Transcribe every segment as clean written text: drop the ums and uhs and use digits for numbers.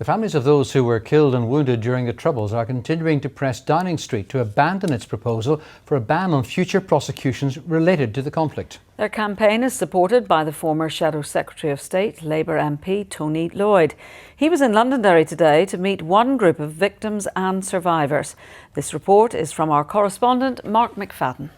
The families of those who were killed and wounded during the Troubles are continuing to press Downing Street to abandon its proposal for a ban on future prosecutions related to the conflict. Their campaign is supported by the former Shadow Secretary of State, Labour MP Tony Lloyd. He was in Londonderry today to meet one group of victims and survivors. This report is from our correspondent, Mark McFadden.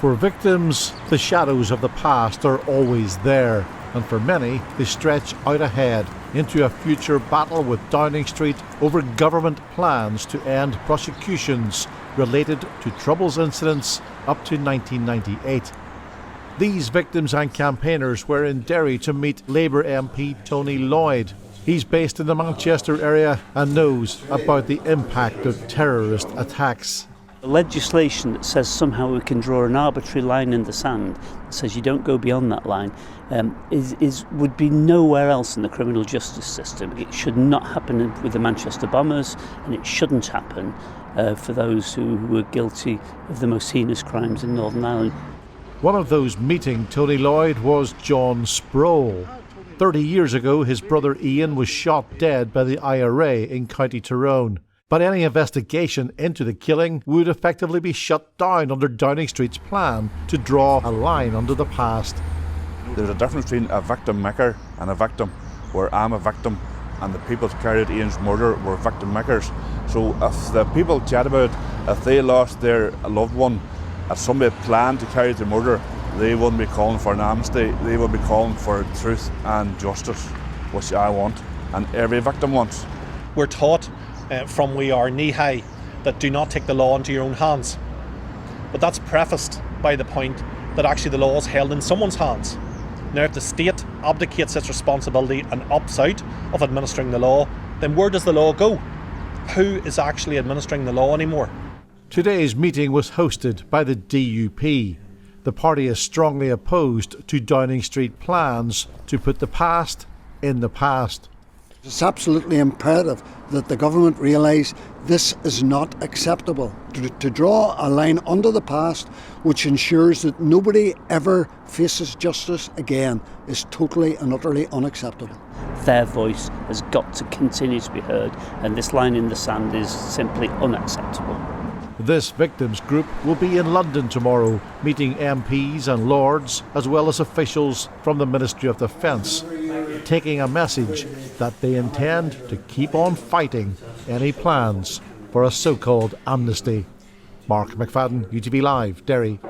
For victims, the shadows of the past are always there, and for many, they stretch out ahead into a future battle with Downing Street over government plans to end prosecutions related to Troubles incidents up to 1998. These victims and campaigners were in Derry to meet Labour MP Tony Lloyd. He's based in the Manchester area and knows about the impact of terrorist attacks. Legislation that says somehow we can draw an arbitrary line in the sand that says you don't go beyond that line would be nowhere else in the criminal justice system. It should not happen with the Manchester bombers, and it shouldn't happen for those who were guilty of the most heinous crimes in Northern Ireland. One of those meeting Tony Lloyd was John Sproule. 30 years ago, his brother Ian was shot dead by the IRA in County Tyrone. But any investigation into the killing would effectively be shut down under Downing Street's plan to draw a line under the past. There's a difference between a victim maker and a victim, where I'm a victim and the people who carried out Ian's murder were victim makers. So if the people chat about it, if they lost their loved one, if somebody planned to carry out the murder, they wouldn't be calling for an amnesty, they would be calling for truth and justice, which I want and every victim wants. We're taught from we are knee-high that do not take the law into your own hands. But that's prefaced by the point that actually the law is held in someone's hands. Now if the state abdicates its responsibility and opts out of administering the law, then where does the law go? Who is actually administering the law anymore? Today's meeting was hosted by the DUP. The party is strongly opposed to Downing Street plans to put the past in the past. It's absolutely imperative that the government realise this is not acceptable. To draw a line under the past which ensures that nobody ever faces justice again is totally and utterly unacceptable. Their voice has got to continue to be heard, and this line in the sand is simply unacceptable. This victims group will be in London tomorrow, meeting MPs and Lords as well as officials from the Ministry of Defence, taking a message that they intend to keep on fighting any plans for a so-called amnesty. Mark McFadden, UTV Live, Derry.